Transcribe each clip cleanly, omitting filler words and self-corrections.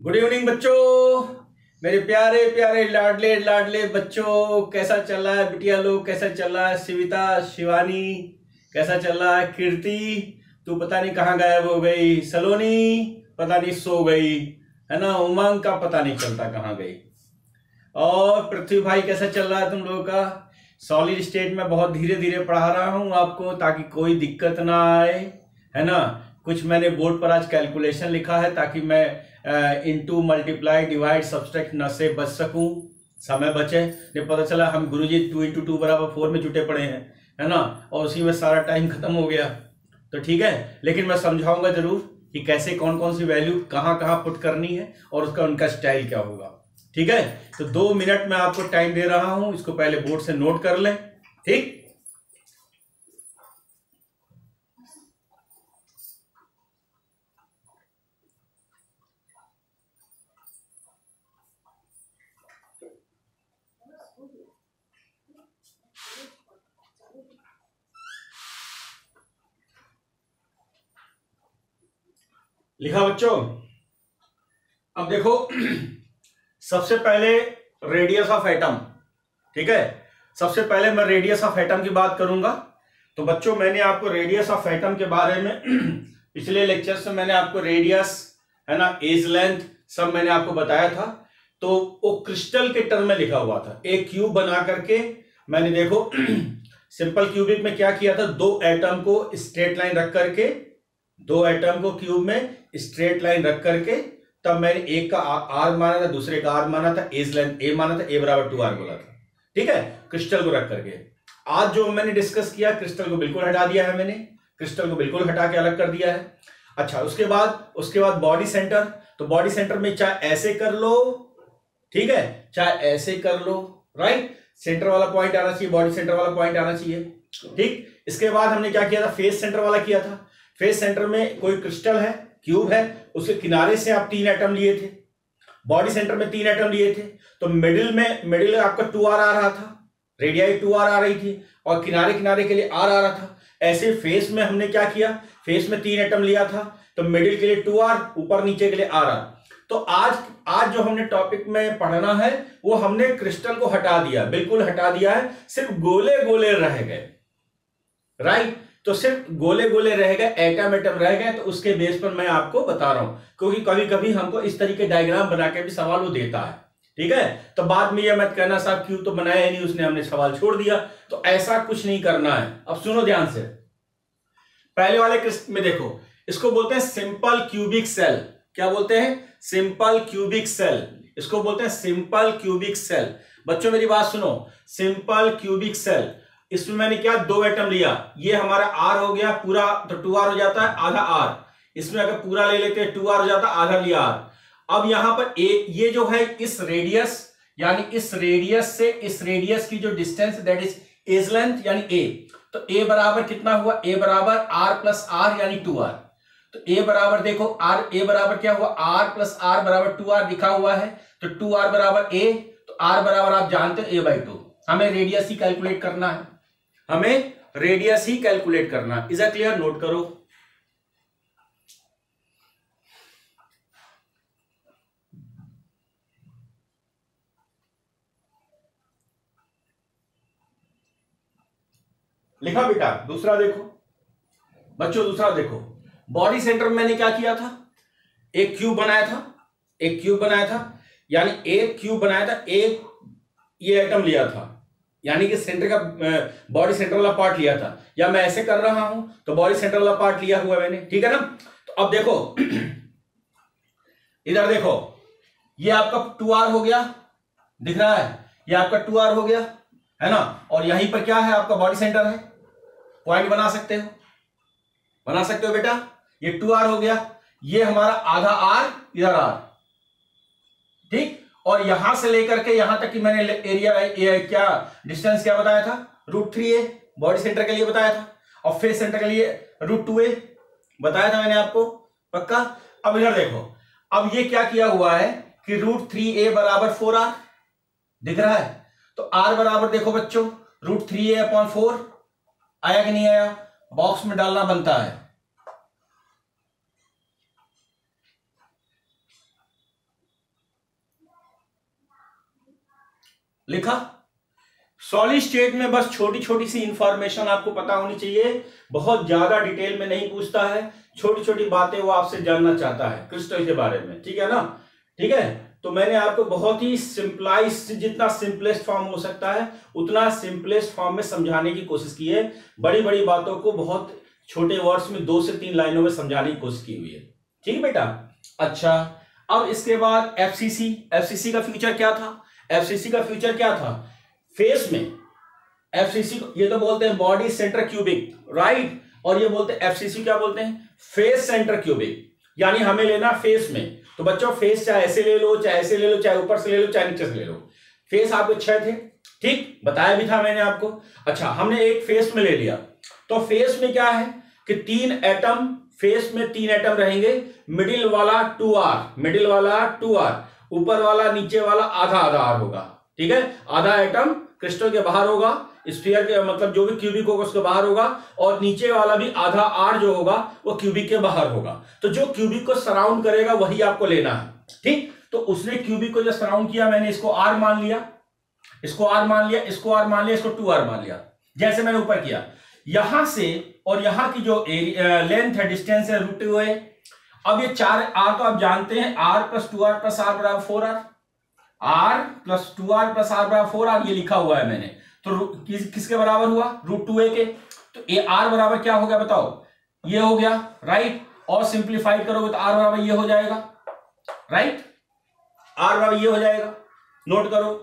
Good evening बच्चों, मेरे प्यारे प्यारे लाडले लाडले बच्चों। कैसा चल रहा है बिटिया लोग? कैसा चल रहा है शिविता, शिवानी? कैसा चल रहा है कीर्ति? तू पता नहीं कहाँ गायब हो गई। सलोनी पता नहीं सो गई है ना। उमंग का पता नहीं चलता कहाँ गई। और पृथ्वी भाई कैसा चल रहा है तुम लोगों का? सॉलिड स्टेट में बहुत धीरे धीरे पढ़ा रहा हूं आपको ताकि कोई दिक्कत ना आए, है ना। कुछ मैंने बोर्ड पर आज कैलकुलेशन लिखा है ताकि मैं इनटू मल्टीप्लाई डिवाइड सब्सट्रैक्ट न से बच सकूं, समय बचे। नहीं पता चला हम गुरुजी 2 × 2 = 4 में जुटे पड़े हैं, है ना, और उसी में सारा टाइम खत्म हो गया। तो ठीक है, लेकिन मैं समझाऊंगा जरूर कि कैसे कौन कौन सी वैल्यू कहाँ कहाँ पुट करनी है और उसका उनका स्टाइल क्या होगा। ठीक है, तो 2 मिनट में आपको टाइम दे रहा हूं, इसको पहले बोर्ड से नोट कर लें। ठीक, लिखा बच्चों? अब देखो सबसे पहले रेडियस ऑफ एटम। ठीक है, सबसे पहले मैं रेडियस ऑफ एटम की बात करूंगा। तो बच्चों मैंने आपको रेडियस ऑफ एटम के बारे में पिछले लेक्चर से मैंने आपको रेडियस, है ना, एज लेंथ सब मैंने आपको बताया था। तो वो क्रिस्टल के टर्म में लिखा हुआ था। एक क्यूब बना करके मैंने देखो सिंपल क्यूबिक में क्या किया था, 2 एटम को स्ट्रेट लाइन रख करके, 2 एटम को क्यूब में स्ट्रेट लाइन रख करके, तब मैंने एक का आर माना था, दूसरे का आर माना था, एज लेंथ ए माना था, ए बराबर 2r बोला था। ठीक है, क्रिस्टल को रख करके आज जो मैंने डिस्कस किया, क्रिस्टल को बिल्कुल हटा दिया है मैंने, क्रिस्टल को बिल्कुल हटा के अलग कर दिया है। अच्छा, उसके बाद बॉडी सेंटर। तो बॉडी सेंटर में चाहे ऐसे कर लो, ठीक है, चाहे ऐसे कर लो, राइट। सेंटर वाला पॉइंट आना चाहिए, बॉडी सेंटर वाला पॉइंट आना चाहिए। ठीक, इसके बाद हमने क्या किया था, फेस सेंटर वाला किया था। फेस सेंटर में कोई क्रिस्टल है, क्यूब है, उसके किनारे से आप 3 एटम लिए थे, बॉडी सेंटर में 3 एटम लिए थे। तो मिडिल आपका 2r आ रहा था, रेडियाई 2r आ रही थी, और किनारे किनारे के लिए r आ रहा था। ऐसे फेस में हमने क्या किया, फेस में 3 एटम लिया था, तो मिडिल के लिए 2r, ऊपर नीचे के लिए r। तो आज जो हमने टॉपिक में पढ़ना है वो हमने क्रिस्टल को हटा दिया, बिल्कुल हटा दिया है, सिर्फ गोले गोले रह गए, राइट। तो सिर्फ गोले गोले रह गए, एटम रह गए। तो उसके बेस पर मैं आपको बता रहा हूं, क्योंकि कभी कभी हमको इस तरीके डायग्राम बना के भी सवाल वो देता है। ठीक है, तो बाद में ये मत कहना साहब क्यों तो बनाया नहीं उसने, हमने सवाल छोड़ दिया। तो ऐसा कुछ नहीं करना है। अब सुनो ध्यान से, पहले वाले क्रिस्टल में देखो, इसको बोलते हैं सिंपल क्यूबिक सेल। क्या बोलते हैं? Simple cubic cell. इसको बोलते हैं सिंपल क्यूबिक सेल। बच्चों मेरी बात सुनो, सिंपल क्यूबिक सेल, इसमें मैंने क्या 2 एटम लिया, ये हमारा r हो गया पूरा, तो 2r हो जाता है, आधा r। इसमें अगर पूरा ले लेते हैं 2r हो जाता है, आधा लिया r। अब यहां पर ये जो है इस रेडियस, यानी इस रेडियस से इस रेडियस की जो distance, that is edge length यानी a। तो a बराबर कितना हुआ, a बराबर r + r यानी 2r। तो a बराबर देखो a बराबर क्या हुआ, r + r बराबर 2r लिखा हुआ है। तो 2r बराबर a, तो r बराबर आप जानते हो a/2। हमें रेडियस ही कैलकुलेट करना है, हमें रेडियस ही कैलकुलेट करना। Is a clear? नोट करो। लिखा बेटा? दूसरा देखो बच्चों, दूसरा देखो, बॉडी सेंटर में मैंने क्या किया था, एक क्यूब बनाया था, एक क्यूब बनाया था, यानी एक क्यूब बनाया था, एक ये एटम लिया था, यानी कि सेंटर का बॉडी सेंटर वाला पार्ट लिया था। या मैं ऐसे कर रहा हूं तो बॉडी सेंटर वाला पार्ट लिया हुआ मैंने, ठीक है ना। तो अब देखो इधर देखो, ये आपका 2r हो गया, दिख रहा है, ये आपका 2r हो गया, है ना। और यहीं पर क्या है, आपका बॉडी सेंटर है, पॉइंट बना सकते हो, बना सकते हो बेटा। ये 2r हो गया, ये हमारा आधा r, इधर r, ठीक। और यहां से लेकर के यहां तक की मैंने एरिया क्या डिस्टेंस क्या बताया था, √3a बॉडी सेंटर के लिए बताया था, और फेस सेंटर के लिए √2a बताया था मैंने आपको, पक्का। अब इधर देखो, अब ये क्या किया हुआ है कि √3a बराबर 4r, दिख रहा है। तो r बराबर देखो बच्चों √3a/4 आया कि नहीं आया, बॉक्स में डालना बनता है। लिखा। सॉलिड स्टेट में बस छोटी छोटी सी इंफॉर्मेशन आपको पता होनी चाहिए, बहुत ज्यादा डिटेल में नहीं पूछता है, छोटी छोटी बातें वो आपसे जानना चाहता है क्रिस्टल के बारे में, ठीक है ना। ठीक है, तो मैंने आपको बहुत ही सिंपलाइज, जितना सिंपलेस्ट फॉर्म हो सकता है उतना सिंपलेस्ट फॉर्म में समझाने की कोशिश की है। बड़ी बड़ी बातों को बहुत छोटे वर्ड्स में 2 से 3 लाइनों में समझाने की कोशिश की हुई है, ठीक है बेटा। अच्छा, अब इसके बाद एफसीसी। एफसीसी का फ्यूचर क्या था? एफसीसी का फ्यूचर क्या था? फेस में एफसीसी ये तो बोलते हैं बॉडी सेंटर क्यूबिक, राइट, और ये बोलते हैं एफसीसी क्या बोलते हैं? फेस सेंटर क्यूबिक, यानी हमें लेना फेस में। तो बच्चों फेस चाहे ऐसे ले लो, चाहे ऐसे ले लो, चाहे ऊपर से ले लो, चाहे नीचे से ले लो। फेस आपको 6 थे, ठीक, बताया भी था मैंने आपको। अच्छा, हमने एक फेस में ले लिया, तो फेस में क्या है कि 3 एटम, फेस में 3 एटम रहेंगे। मिडिल वाला 2R, मिडिल वाला 2R, ऊपर वाला नीचे वाला आधा आधा R होगा, ठीक है। आधा एटम क्रिस्टल के बाहर होगा, स्फीयर के मतलब जो भी क्यूबिक होगा उसके बाहर होगा, और नीचे वाला भी आधा R जो होगा वो क्यूबिक के बाहर होगा। तो जो क्यूबिक को सराउंड करेगा वही आपको लेना है, ठीक। तो उसने क्यूबिक को जो सराउंड किया, मैंने इसको R मान लिया, इसको R मान लिया, इसको R मान लिया, इसको 2R मान लिया, जैसे मैंने ऊपर किया। यहां से और यहां की जो लेंथ है, डिस्टेंस है, √2 है। अब ये 4R तो आप जानते हैं, R + 2R + R = 4R, R + 2R + R = 4R, ये लिखा हुआ है मैंने। तो किसके बराबर हुआ? √2a के। तो ये R बराबर क्या हो गया बताओ? ये हो गया, राइट। और सिंप्लीफाइड करोगे तो R बराबर ये हो जाएगा, राइट, R बराबर ये हो जाएगा। नोट करो,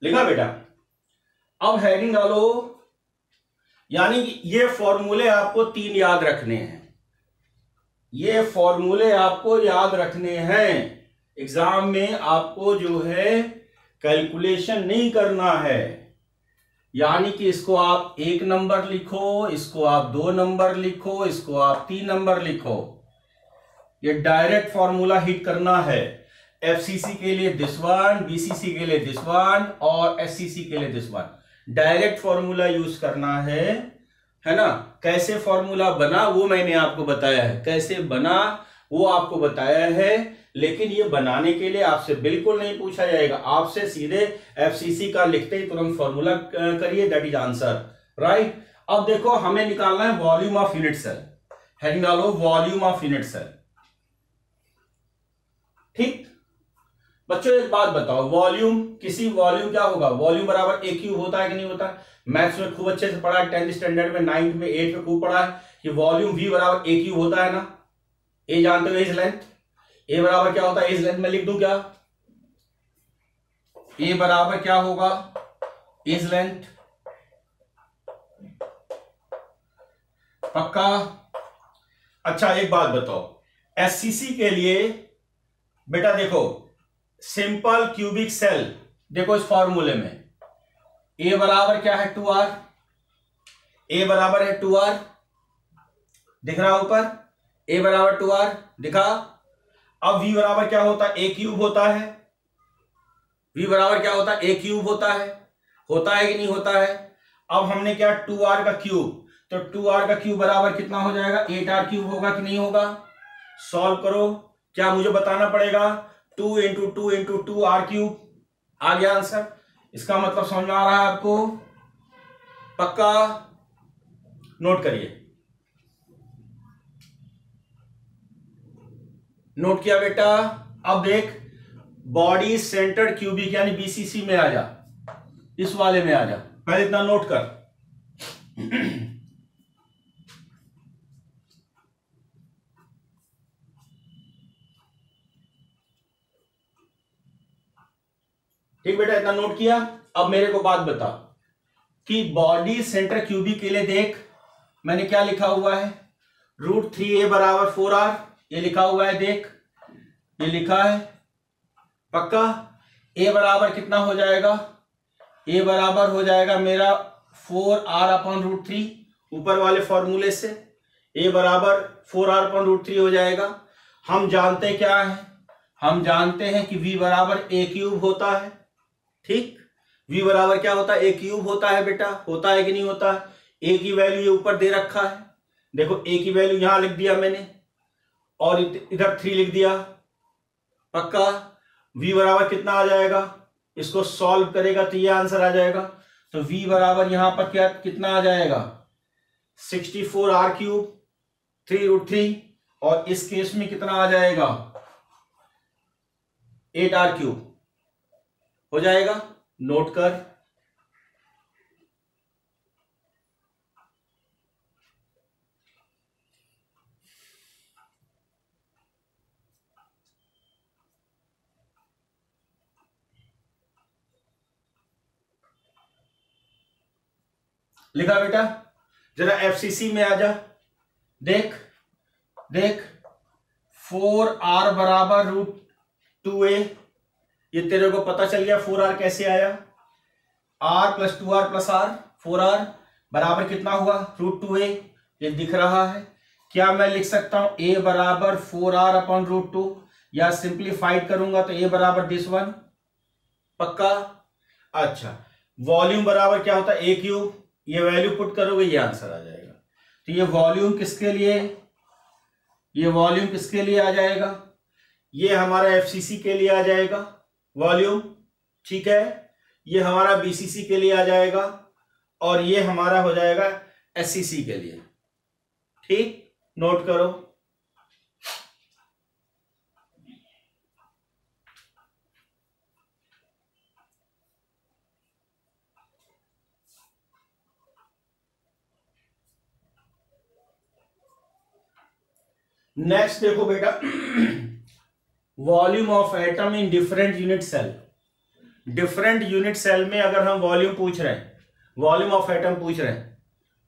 लिखा बेटा। अब हेडिंग डालो, यानी कि ये फॉर्मूले आपको 3 याद रखने हैं, ये फॉर्मूले आपको याद रखने हैं। एग्जाम में आपको जो है कैलकुलेशन नहीं करना है, यानी कि इसको आप 1 नंबर लिखो, इसको आप 2 नंबर लिखो, इसको आप 3 नंबर लिखो। ये डायरेक्ट फॉर्मूला हिट करना है। एफसीसी के लिए दिस वन, बीसीसी के लिए दिस वन, और एससीसी के लिए this one. Direct formula use करना है ना। कैसे फॉर्मूला बना वो मैंने आपको बताया है, कैसे बना वो आपको बताया है, लेकिन ये बनाने के लिए आपसे बिल्कुल नहीं पूछा जाएगा। आपसे सीधे एफसीसी का लिखते ही तुरंत फॉर्मूला करिए, दैट इज आंसर, राइट। अब देखो, हमें निकालना है volume of unit cell. Heading डालो, वॉल्यूम ऑफ यूनिट सेल, ठीक। बच्चों एक बात बताओ, वॉल्यूम, किसी वॉल्यूम क्या होगा? वॉल्यूम बराबर ए क्यूब होता है कि नहीं होता? मैथ्स में खूब अच्छे से पढ़ा है, 10th स्टैंडर्ड में, 9th में, 8th में खूब पढ़ा है कि वॉल्यूम V बराबर ए क्यूब होता है ना। ए जानते हो, एज लेंथ। ए बराबर क्या होता है? एज लेंथ में लिख दूं क्या? ए बराबर क्या होगा? एज लेंथ, पक्का? अच्छा एक बात बताओ, एससीसी के लिए बेटा देखो, सिंपल क्यूबिक सेल, देखो इस फॉर्मूले में ए बराबर क्या है? 2R, ए बराबर है 2R, दिख रहा ऊपर? ए बराबर 2R दिखा। अब V बराबर क्या होता है? ए क्यूब होता है। V बराबर क्या होता है? ए क्यूब होता है कि नहीं होता है? अब हमने क्या, 2R का क्यूब, तो 2R का क्यूब बराबर कितना हो जाएगा? 8R क्यूब होगा कि नहीं होगा? सॉल्व करो, क्या मुझे बताना पड़ेगा? 2 × 2 × 2R क्यूब, आ गया आंसर। इसका मतलब समझ में आ रहा है आपको? पक्का? नोट करिए, नोट किया बेटा? अब देख, बॉडी सेंटर्ड क्यूबिक यानी बीसीसी में आ जा, इस वाले में आ जा, पहले इतना नोट कर। ठीक बेटा, इतना नोट किया। अब मेरे को बात बता कि बॉडी सेंटर क्यूबिक के लिए देख, मैंने क्या लिखा हुआ है? √3a बराबर 4R, ये लिखा हुआ है, देख ये लिखा है, पक्का? a बराबर कितना हो जाएगा? a बराबर हो जाएगा मेरा 4R/√3, ऊपर वाले फॉर्मूले से a बराबर 4R/√3 हो जाएगा। हम जानते क्या है? हम जानते हैं कि v बराबर a क्यूब होता है, ठीक। v बराबर क्या होता है, a क्यूब होता है बेटा, होता है कि नहीं होता है। a की वैल्यू ये ऊपर दे रखा है, देखो a की वैल्यू यहां लिख दिया मैंने और इधर 3 लिख दिया, पक्का। v बराबर कितना आ जाएगा, इसको सॉल्व करेगा तो ये आंसर आ जाएगा। तो v बराबर यहां पर क्या कितना आ जाएगा, 64r क्यूब 3√3, और इस केस में कितना आ जाएगा 8r क्यूब हो जाएगा। नोट कर। लिखा बेटा, जरा एफसीसी में आ जा, देख देख 4r बराबर √2a, ये तेरे को पता चल गया 4r कैसे आया, r + 2r + r, 4r बराबर कितना हुआ √2a, ये दिख रहा है। क्या मैं लिख सकता हूं a बराबर 4r/√2, या सिंप्लीफाइड करूंगा तो a बराबर दिस वन, पक्का। अच्छा, वॉल्यूम बराबर क्या होता है a क्यूब, ये वैल्यू पुट करोगे ये आंसर आ जाएगा। तो ये वॉल्यूम किसके लिए, ये वॉल्यूम किसके लिए आ जाएगा, ये हमारा एफसीसी के लिए आ जाएगा वॉल्यूम, ठीक है। ये हमारा बीसीसी के लिए आ जाएगा और ये हमारा हो जाएगा एससीसी के लिए, ठीक। नोट करो। नेक्स्ट देखो बेटा, volume of atom in different unit cell. Different unit cell में अगर हम वॉल्यूम पूछ रहे हैं, वॉल्यूम ऑफ एटम पूछ रहे हैं,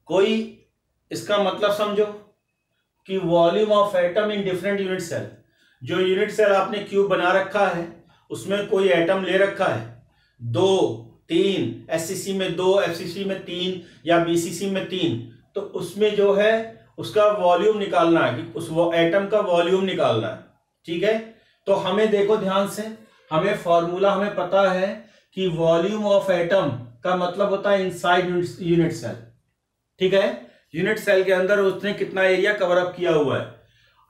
कोई इसका मतलब समझो कि volume of atom in different unit cell, जो यूनिट सेल आपने क्यूब बना रखा है उसमें कोई एटम ले रखा है 2, 3, एससीसी में 2, एफसीसी में 3 या बीसीसी में 3, तो उसमें जो है उसका वॉल्यूम निकालना है, उस एटम का वॉल्यूम निकालना है, ठीक है। तो हमें देखो ध्यान से, हमें फॉर्मूला हमें पता है कि वॉल्यूम ऑफ एटम का मतलब होता है इनसाइड यूनिट सेल, ठीक है। यूनिट सेल के अंदर उसने कितना एरिया कवर अप किया हुआ है।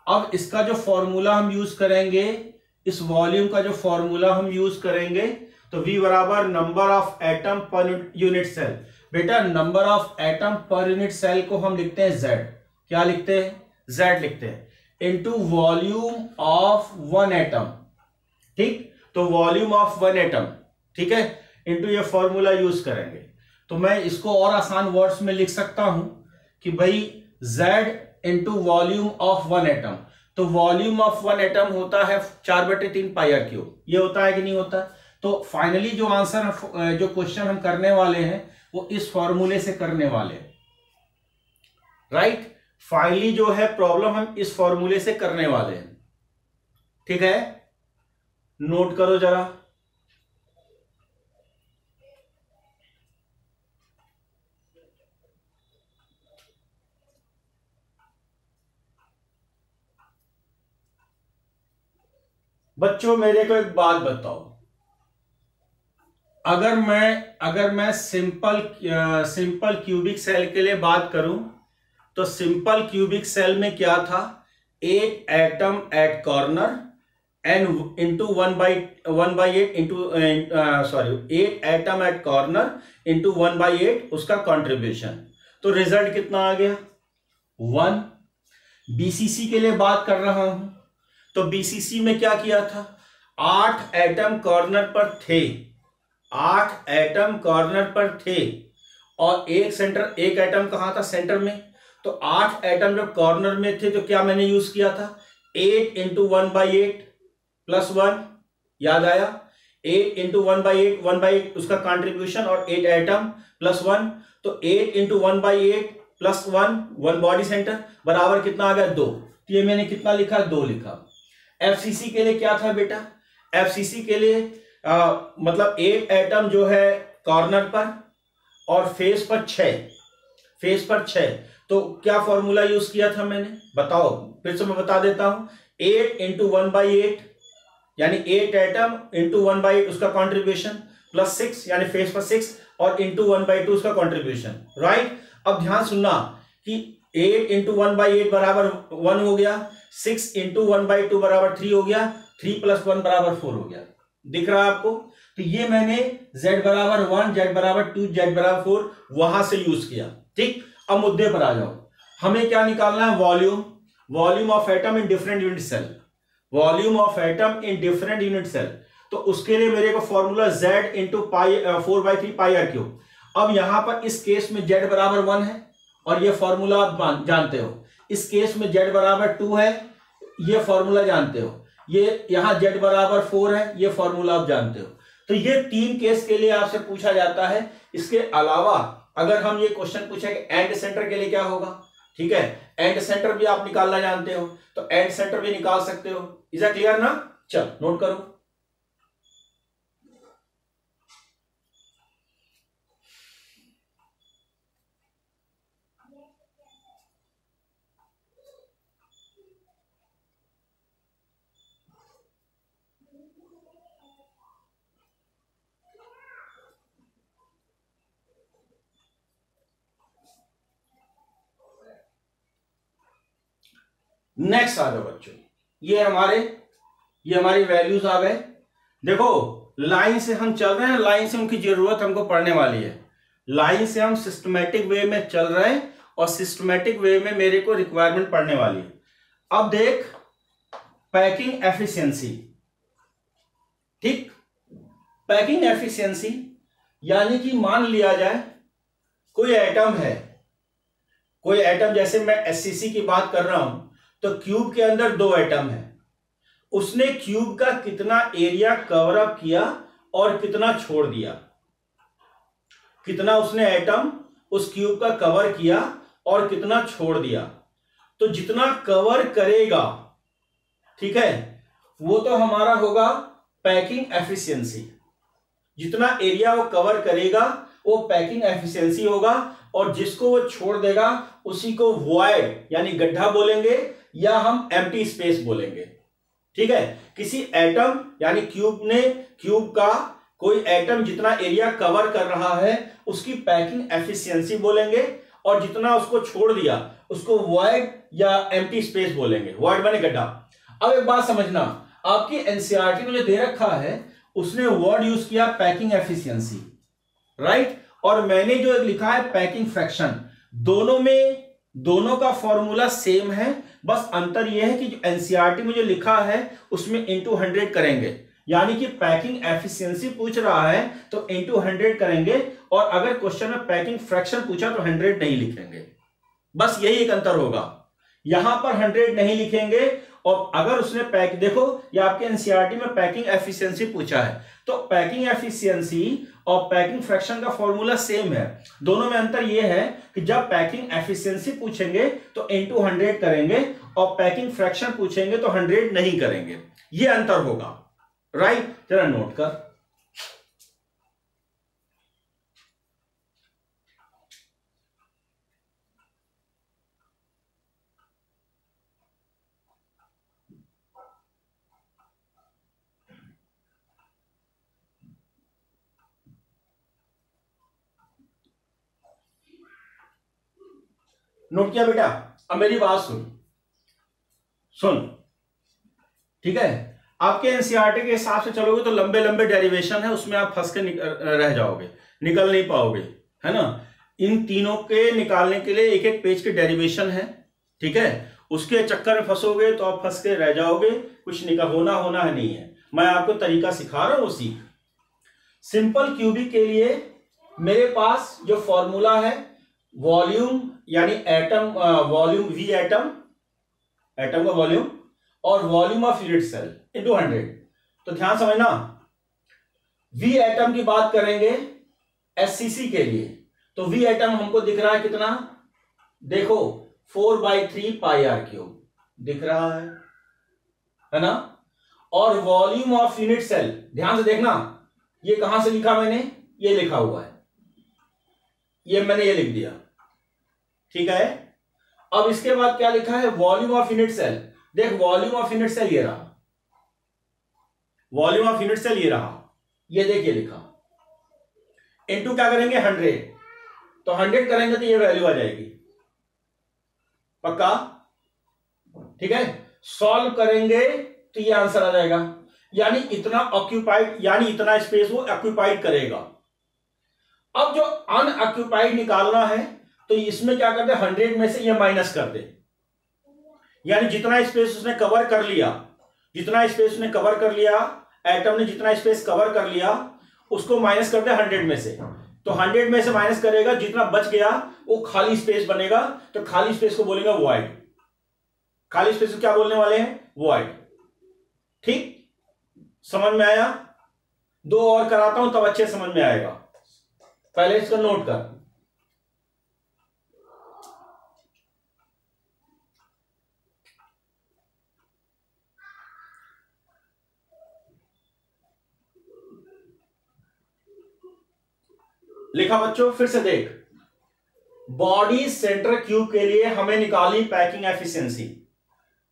अब इसका जो फॉर्मूला हम यूज करेंगे, इस वॉल्यूम का जो फॉर्मूला हम यूज करेंगे, तो V बराबर number of atom per unit cell. बेटा number of atom per unit cell को हम लिखते हैं Z, क्या लिखते हैं, Z लिखते हैं, into volume of one atom, ठीक। तो वॉल्यूम ऑफ वन एटम, ठीक है, इनटू ये फॉर्मूला यूज करेंगे। तो मैं इसको और आसान वर्ड्स में लिख सकता हूं कि भाई Z into volume of one atom. तो वॉल्यूम ऑफ वन एटम होता है 4/3 πr क्यूब, ये होता है कि नहीं होता। तो फाइनली जो आंसर, जो क्वेश्चन हम करने वाले हैं वो इस फॉर्मूले से करने वाले हैं, राइट। फाइनली जो है प्रॉब्लम हम इस फॉर्मूले से करने वाले हैं, ठीक है। नोट करो जरा। बच्चों मेरे को एक बात बताओ, अगर मैं सिंपल क्यूबिक सेल के लिए बात करूं, तो सिंपल क्यूबिक सेल में क्या था, 8 atom at corner and into 1/8 into 8 atom at corner into 1/8 उसका कंट्रीब्यूशन। तो रिजल्ट कितना आ गया 1। बीसीसी के लिए बात कर रहा हूं, तो बीसीसी में क्या किया था, 8 एटम कॉर्नर पर थे, 8 एटम कॉर्नर पर थे और एक एटम कहां था, सेंटर में। तो 8 एटम जब कॉर्नर में थे तो क्या मैंने यूज किया था, 8 इंटू 1/8 प्लस 1, याद आया, 8 इंटू 1/8, 1/8 उसका कंट्रीब्यूशन और 8 एटम प्लस 1, तो 8 इंटू 1/8 प्लस 1, 1 बॉडी सेंटर बराबर कितना आ गया 2। तो ये मैंने कितना लिखा, 2 लिखा। एफसीसी के लिए क्या था बेटा, एफसीसी के लिए मतलब 8 एटम जो है कॉर्नर पर और फेस पर 6, तो क्या फॉर्मूला यूज किया था मैंने, बताओ, फिर से मैं बता देता हूं, 8 इंटू 1/8 यानी 8 एटम इंटू 1/8 उसका कॉन्ट्रीब्यूशन प्लस 6 यानी फेस पर 6 और इंटू 1/2 उसका कॉन्ट्रीब्यूशन, राइट। अब ध्यान सुनना कि 8 इंटू 1/8 बराबर 1 हो गया, 6 इंटू 1/2 बराबर 3 हो गया, 3 प्लस 1 बराबर 4 हो गया। दिख रहा है आपको? तो ये मैंने z बराबर 1, z बराबर 2, z बराबर 4 वहां से यूज किया, ठीक। अब मुद्दे पर आ जाओ, हमें क्या निकालना है? Volume, volume of atom in different unit cell, volume of atom in different unit cell. तो उसके लिए मेरे को formula z into 4/3 pi R cube. अब यहां पर इस केस में z बराबर 1 है और ये फॉर्मूला आप जानते हो। इस केस में z बराबर 2 है, ये फॉर्मूला जानते हो। ये यहां z बराबर 4 है, ये फॉर्मूला आप जानते हो। तो ये 3 केस के लिए आपसे पूछा जाता है। इसके अलावा अगर हम ये क्वेश्चन पूछे कि एंड सेंटर के लिए क्या होगा, ठीक है, एंड सेंटर भी आप निकालना जानते हो, तो एंड सेंटर भी निकाल सकते हो। इज इट क्लियर ना? चल नोट करो। नेक्स्ट आ जाओ बच्चों, ये हमारी वैल्यूज आ गए। देखो लाइन से हम चल रहे हैं, लाइन से उनकी जरूरत हमको पड़ने वाली है। लाइन से हम सिस्टमैटिक वे में चल रहे हैं और सिस्टमैटिक वे में मेरे को रिक्वायरमेंट पड़ने वाली है। अब देख पैकिंग एफिशिएंसी, ठीक। पैकिंग एफिशिएंसी यानी कि मान लिया जाए कोई एटम है, कोई एटम, जैसे मैं एससीसी की बात कर रहा हूं, तो क्यूब के अंदर 2 एटम है। उसने क्यूब का कितना एरिया कवर अप किया और कितना छोड़ दिया, कितना उसने एटम उस क्यूब का कवर किया और कितना छोड़ दिया। तो जितना कवर करेगा, ठीक है, वो तो हमारा होगा पैकिंग एफिशिएंसी। जितना एरिया वो कवर करेगा वो पैकिंग एफिशिएंसी होगा, और जिसको वो छोड़ देगा उसी को वॉइड यानी गड्ढा बोलेंगे या हम एम्प्टी स्पेस बोलेंगे, ठीक है। किसी एटम यानी क्यूब का कोई एटम जितना एरिया कवर कर रहा है उसकी पैकिंग एफिशिएंसी बोलेंगे, और जितना उसको छोड़ दिया उसको वॉइड या एम्प्टी स्पेस बोलेंगे। वॉइड माने गड्ढा। अब एक बात समझना, आपकी एनसीईआरटी में जो दे रखा है उसने वर्ड यूज किया पैकिंग एफिशिएंसी, राइट, और मैंने जो लिखा है पैकिंग फ्रैक्शन। दोनों का फॉर्मूला सेम है, बस अंतर यह है कि जो एनसीईआरटी में जो लिखा है उसमें इंटू 100 करेंगे, यानी कि पैकिंग एफिशिएंसी पूछ रहा है तो इंटू 100 करेंगे, और अगर क्वेश्चन में पैकिंग फ्रैक्शन पूछा तो 100 नहीं लिखेंगे। बस यही एक अंतर होगा, यहां पर 100 नहीं लिखेंगे। और अगर उसने देखो ये आपके एनसीईआरटी में पैकिंग एफिशिएंसी पूछा है, तो पैकिंग एफिशिएंसी और पैकिंग फ्रैक्शन का फॉर्मूला सेम है। दोनों में अंतर यह है कि जब पैकिंग एफिशिएंसी पूछेंगे तो इंटू 100 करेंगे, और पैकिंग फ्रैक्शन पूछेंगे तो 100 नहीं करेंगे। यह अंतर होगा, राइट। जरा नोट कर। नोट किया बेटा? अब मेरी बात सुन, ठीक है। आपके एनसीईआरटी के हिसाब से चलोगे तो लंबे लंबे डेरिवेशन है, उसमें आप फंस के रह जाओगे, निकल नहीं पाओगे, है ना। इन तीनों के निकालने के लिए एक एक पेज के डेरिवेशन है, ठीक है। उसके चक्कर में फंसोगे तो आप फंस के रह जाओगे, कुछ निकल होना है नहीं है। मैं आपको तरीका सिखा रहा हूं उसी। सिंपल क्यूबिक के लिए मेरे पास जो फॉर्मूला है वॉल्यूम यानी एटम वॉल्यूम वी एटम का वॉल्यूम और volume of unit cell into 100। तो ध्यान समझना, वी एटम की बात करेंगे एससीसी के लिए, तो वी एटम हमको दिख रहा है कितना, देखो 4/3 पाई आर क्यूब दिख रहा है ना। और वॉल्यूम ऑफ यूनिट सेल ध्यान से देखना, ये कहां से लिखा मैंने, ये लिखा हुआ है, ये मैंने ये लिख दिया, ठीक है। अब इसके बाद क्या लिखा है, वॉल्यूम ऑफ यूनिट सेल। देख वॉल्यूम ऑफ यूनिट सेल ये रहा, वॉल्यूम ऑफ यूनिट सेल ये रहा, ये देखिए लिखा, इनटू क्या करेंगे 100, तो 100 करेंगे तो ये वैल्यू आ जाएगी, पक्का? ठीक है, सॉल्व करेंगे तो ये आंसर आ जाएगा, यानी इतना ऑक्यूपाइड, यानी इतना स्पेस वो ऑक्यूपाइड करेगा। अब जो अनऑक्यूपाइड निकालना है तो इसमें क्या करते हैं, 100 में से ये माइनस कर दे, यानी जितना स्पेस उसने कवर कर लिया, जितना स्पेस उसने कवर कर लिया, एटम ने जितना स्पेस कवर कर लिया उसको माइनस कर दे 100 में से, तो 100 में से माइनस करेगा, जितना बच गया वो खाली स्पेस बनेगा, तो खाली स्पेस को बोलेंगे वॉइड। खाली स्पेस को क्या बोलने वाले हैं, वॉइड। ठीक, समझ में आया? दो और कराता हूं तब अच्छे समझ में आएगा, पहले इसको नोट कर। लिखा बच्चों, फिर से देख, बॉडी सेंटर क्यूब के लिए हमें निकाली packing efficiency,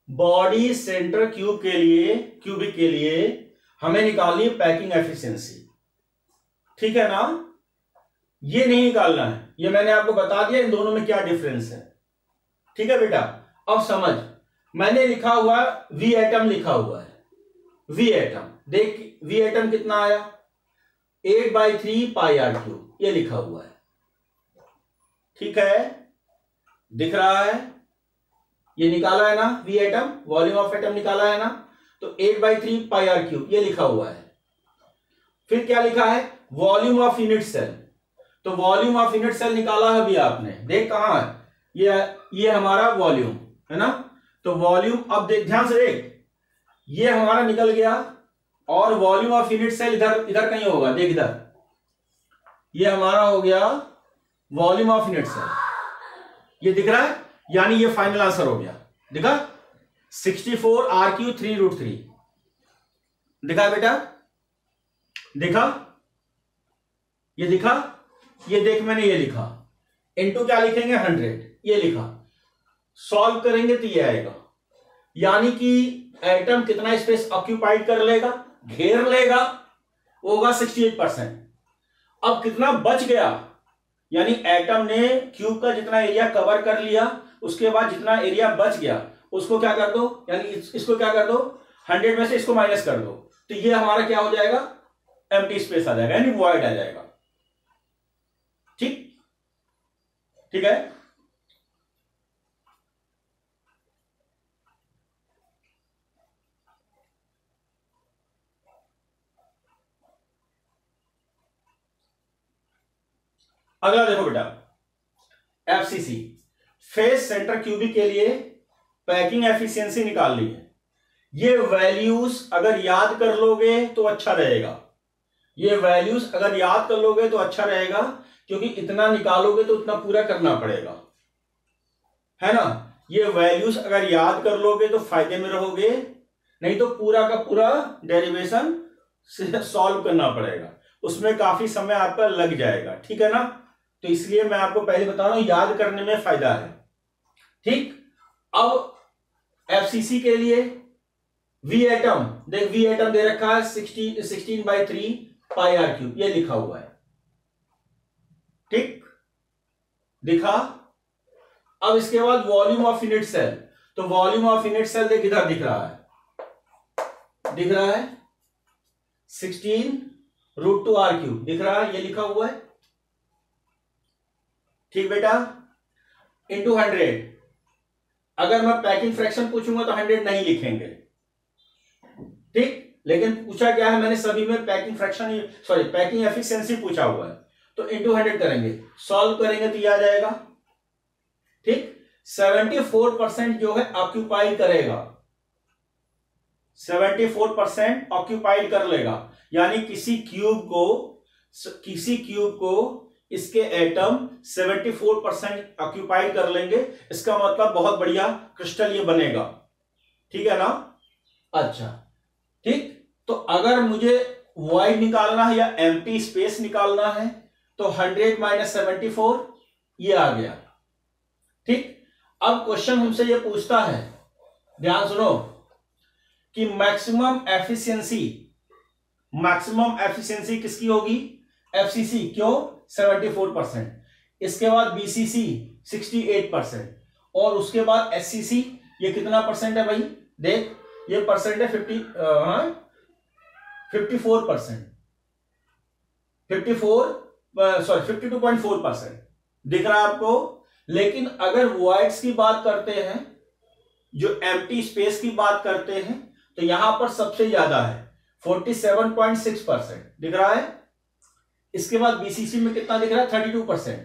body centre cube के लिए, क्यूबिक के लिए हमें निकालनी पैकिंग एफिशिएंसी, ठीक है ना? ये नहीं निकालना है, ये मैंने आपको बता दिया इन दोनों में क्या डिफरेंस है। ठीक है बेटा, अब समझ, मैंने लिखा हुआ वी एटम, लिखा हुआ है वी एटम, देख वी एटम कितना आया, 8/3 पाई आर क्यूब, ये लिखा हुआ है, ठीक है, दिख रहा है, ये निकाला है ना V atom, volume of atom निकाला है ना, तो 8/3 पाई आर क्यूब ये लिखा हुआ है। फिर क्या लिखा है, वॉल्यूम ऑफ यूनिट सेल, तो वॉल्यूम ऑफ यूनिट सेल निकाला है अभी आपने, देख कहां है, ये हमारा वॉल्यूम है ना, तो वॉल्यूम, अब देख ध्यान से देख, ये हमारा निकल गया, और वॉल्यूम ऑफ यूनिट सेल इधर इधर कहीं होगा, देख इधर, ये हमारा हो गया वॉल्यूम ऑफ यूनिट सेल, ये दिख रहा है, यानी ये फाइनल आंसर हो गया, दिखा 64 RQ 3√3, दिखा बेटा, दिखा, ये दिखा, ये देख मैंने ये लिखा, इनटू क्या लिखेंगे 100, ये लिखा, सॉल्व करेंगे तो ये आएगा, यानी कि एटम कितना स्पेस ऑक्यूपाइड कर लेगा, घेर लेगा, वो होगा 68%। अब कितना बच गया, यानी एटम ने क्यूब का जितना एरिया कवर कर लिया, उसके बाद जितना एरिया बच गया उसको क्या कर दो, यानी इसको क्या कर दो, 100 में से इसको माइनस कर दो, तो ये हमारा क्या हो जाएगा, एम्प्टी स्पेस आ जाएगा, यानी वॉइड आ जाएगा। ठीक, ठीक है, अगला देखो बेटा, एफसीसी, फेस सेंटर क्यूबिक के लिए पैकिंग एफिशिएंसी निकाल ली है। ये वैल्यूज अगर याद कर लोगे तो अच्छा रहेगा, ये वैल्यूज अगर याद कर लोगे तो अच्छा रहेगा, क्योंकि इतना निकालोगे तो इतना पूरा करना पड़ेगा, है ना? ये वैल्यूज अगर याद कर लोगे तो फायदे में रहोगे, नहीं तो पूरा का पूरा डेरिवेशन सॉल्व करना पड़ेगा, उसमें काफी समय आपका लग जाएगा, ठीक है ना? तो इसलिए मैं आपको पहले बता रहा हूं, याद करने में फायदा है। ठीक, अब एफसीसी के लिए वी एटम, देख वी एटम दे रखा है 16/3 पाई आर क्यूब, ये लिखा हुआ है, ठीक, दिखा। अब इसके बाद वॉल्यूम ऑफ यूनिट सेल, तो वॉल्यूम ऑफ यूनिट सेल देख इधर दिख रहा है, दिख रहा है 16√2 आर क्यूब, दिख रहा है, ये लिखा हुआ है, ठीक बेटा, इंटू 100। अगर मैं पैकिंग फ्रैक्शन पूछूंगा तो 100 नहीं लिखेंगे, ठीक, लेकिन पूछा क्या है, मैंने सभी में packing fraction, sorry packing efficiency पूछा हुआ है, तो इंटू 100 करेंगे, सॉल्व करेंगे तो ये आ जाएगा, ठीक। 74% जो है ऑक्यूपाई करेगा, 74% ऑक्यूपाइड कर लेगा, यानी किसी क्यूब को इसके एटम 74% ऑक्यूपाइड कर लेंगे, इसका मतलब बहुत बढ़िया क्रिस्टल ये बनेगा, ठीक है ना? अच्छा, ठीक, तो अगर मुझे वॉइड निकालना है या एम्प्टी स्पेस निकालना है तो 100 - 74 ये आ गया, ठीक। अब क्वेश्चन हमसे ये पूछता है, ध्यान सुनो, कि मैक्सिमम एफिशिएंसी मैक्सिमम एफिशिएंसी किसकी होगी? एफसीसी, क्यों? 74%। इसके बाद बीसीसी 68%, और उसके बाद एससीसी, ये कितना परसेंट है भाई? देख, ये परसेंट है 54%, 52.4% दिख रहा है आपको। लेकिन अगर वॉइड्स की बात करते हैं, जो एम्प्टी स्पेस की बात करते हैं, तो यहां पर सबसे ज्यादा है 47.6% दिख रहा है। इसके बाद बीसीसी में कितना दिख रहा है? 32%,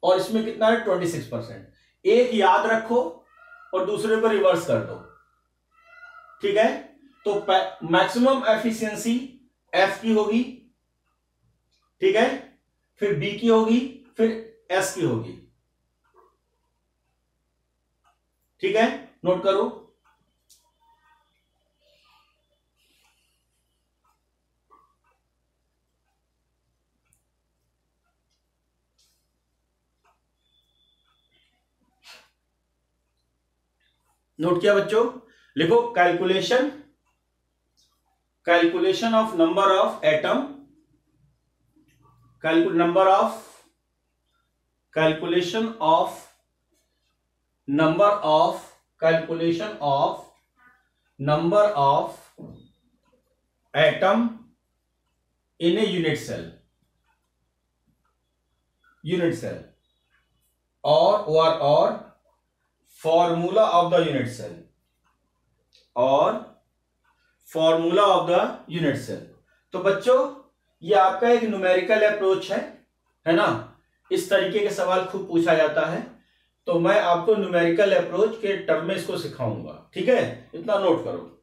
और इसमें कितना है? 26%। एक याद रखो और दूसरे को रिवर्स कर दो, ठीक है? तो मैक्सिमम एफिशिएंसी एफ की होगी, ठीक है, फिर बी की होगी, फिर एस की होगी, ठीक है? नोट करो। नोट किया बच्चों? लिखो calculation of number of atom, calculation number of atom in a unit cell, और formula of the unit cell, तो बच्चों ये आपका एक न्यूमेरिकल अप्रोच है ना? इस तरीके के सवाल खूब पूछा जाता है, तो मैं आपको न्यूमेरिकल अप्रोच के टर्म में इसको सिखाऊंगा, ठीक है? इतना नोट करो।